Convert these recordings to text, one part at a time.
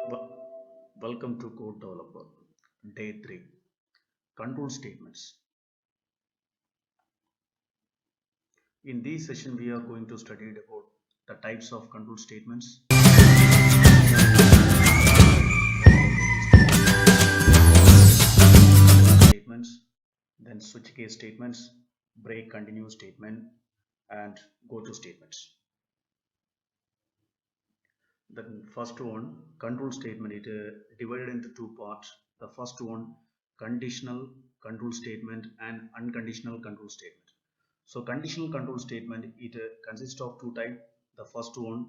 Wel- Welcome to Code Developer, Day 3, Control Statements. In this session, we are going to study about the types of control statements, statements, then switch case statements, break continue statement, and go to statements. The first one, control statement, it divided into two parts. The first one, conditional control statement and unconditional control statement. So conditional control statement, it consists of two types. The first one,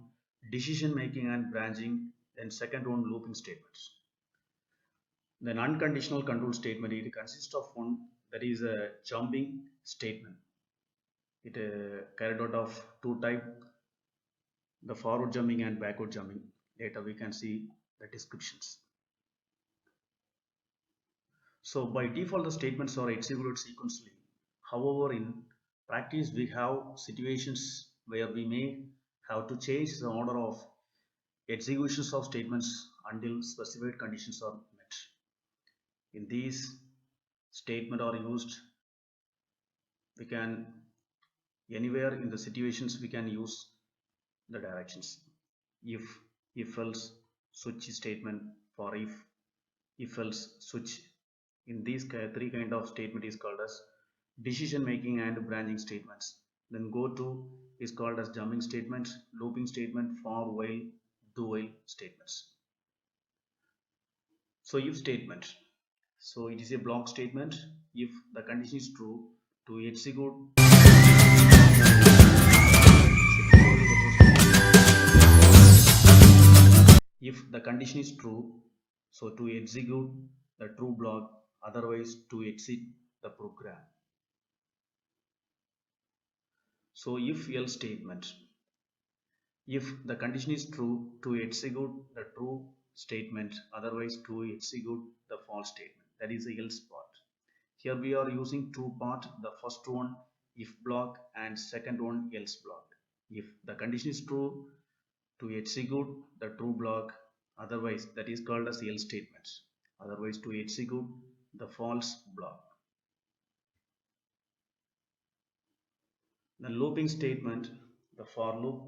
decision making and branching, and second one, looping statements. Then unconditional control statement, it consists of one, that is a jumping statement. It carried out of two types, the forward jumping and backward jumping. Later we can see the descriptions. So by default the statements are executed sequentially. However, in practice we have situations where we may have to change the order of executions of statements until specified conditions are met. In these statements are used, we can anywhere in the situations we can use the directions. If else, switch statement, for if else, switch. In these three kind of statement is called as decision making and branching statements. Then go to is called as jumping statements, looping statement, for, while, do while statements. So if statement, so it is a block statement. If the condition is true, to execute if the condition is true, so to execute the true block, otherwise to exit the program. So if else statement, if the condition is true, to execute the true statement, otherwise to execute the false statement, that is the else part. Here we are using two part, the first one if block and second one else block. If the condition is true, to execute the true block, otherwise that is called as else statements, otherwise to execute the false block. The looping statement, the for loop.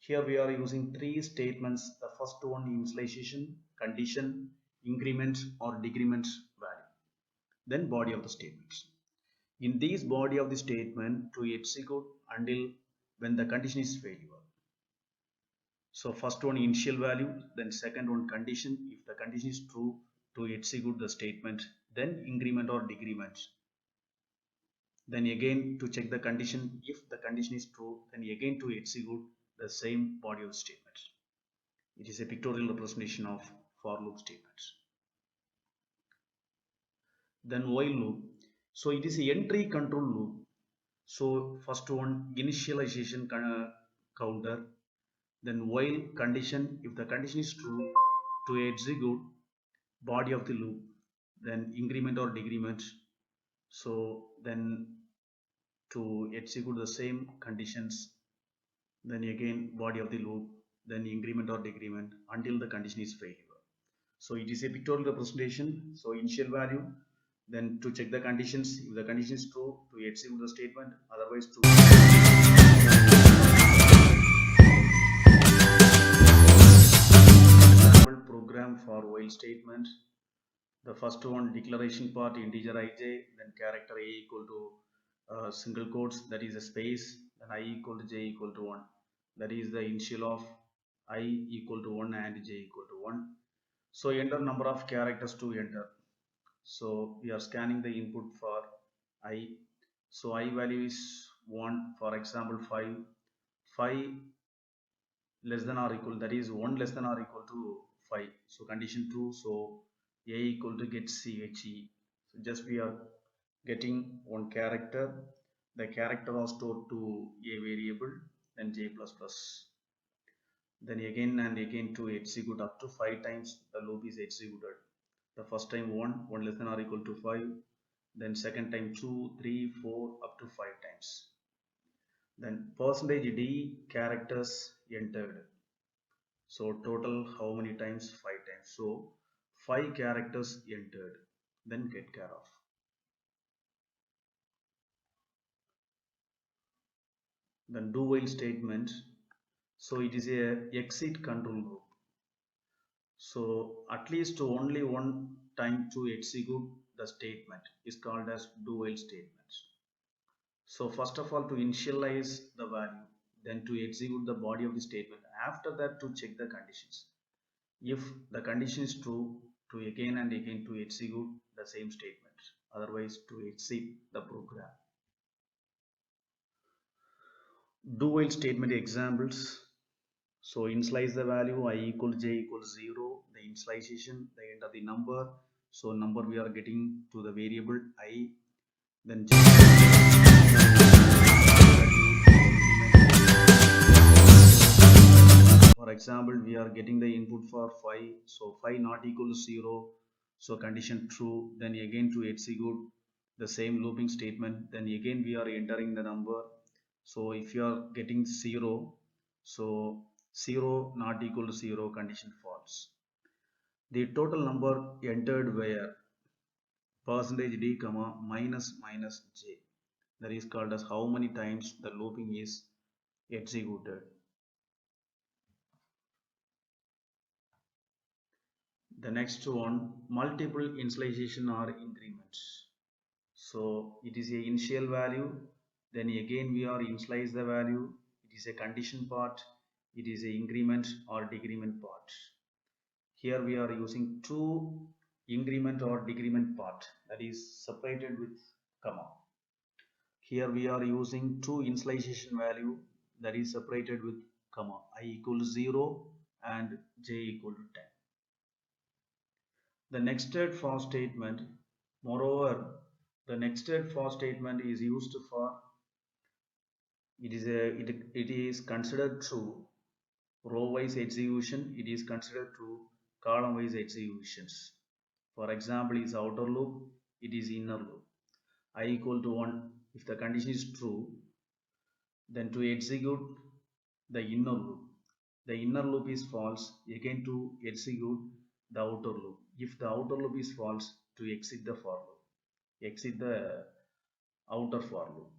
Here we are using three statements. The first one, initialization, condition, increment or decrement value. Then body of the statements. In this body of the statement, to execute until when the condition is failure. So first one initial value, then second one condition. If the condition is true, to execute the statement, then increment or decrement. Then again to check the condition, if the condition is true, then again to execute the same body of statement. It is a pictorial representation of for loop statements. Then while loop, so it is a entry control loop. So first one, initialization counter, then while condition, if the condition is true, to execute body of the loop, then increment or decrement. So then to execute the same conditions, then again body of the loop, then increment or decrement until the condition is failure. So it is a pictorial representation. So initial value, then to check the conditions, if the condition is true, to execute the statement, otherwise to example program for while statement. The first one, declaration part, integer ij, then character a equal to single quotes, that is a space, then I equal to j equal to 1, that is the initial of I equal to 1 and j equal to 1. So enter number of characters to enter. So we are scanning the input for I. So I value is 1, for example 5 less than or equal, that is 1 less than or equal to 5. So condition true, so a equal to get che. So just we are getting one character, the character was stored to a variable, then j plus plus, then again and again to execute up to 5 times the loop is executed. The first time 1 less than or equal to 5, then second time 2, 3, 4 up to 5 times. Then percentage d characters entered. So total how many times? 5 times. So 5 characters entered, then get care of. Then do while statement. So it is a exit control group. So at least only one time to execute the statement is called as do while statement. So first of all to initialize the value, then to execute the body of the statement. After that to check the conditions. If the condition is true, to again and again to execute the same statement. Otherwise to exit the program. Do while statement examples. So initialize the value I equals j equals 0. The initialization, the enter the number. So number we are getting to the variable I. Then j. For example, we are getting the input for 5. So 5 not equal to 0. So condition true. Then again to execute the same looping statement. Then again we are entering the number. So if you are getting 0, so 0 not equal to 0, condition false. The total number entered where percentage d comma minus minus j. That is called as how many times the looping is executed. The next one, multiple initialization or increments. So it is a initial value, then again we are initialize the value. It is a condition part, it is a increment or decrement part. Here we are using two increment or decrement part, that is separated with comma. Here we are using two initialization value, that is separated with comma. I equals 0 and j equal to 10. The nested for statement, moreover, the nested for statement is used for, it is considered true row wise execution, it is considered true column wise executions. For example, is outer loop, it is inner loop. I equal to 1, if the condition is true, then to execute the inner loop. The inner loop is false, again to execute the outer loop. If the outer loop is false, to exit the for loop, exit the outer for loop.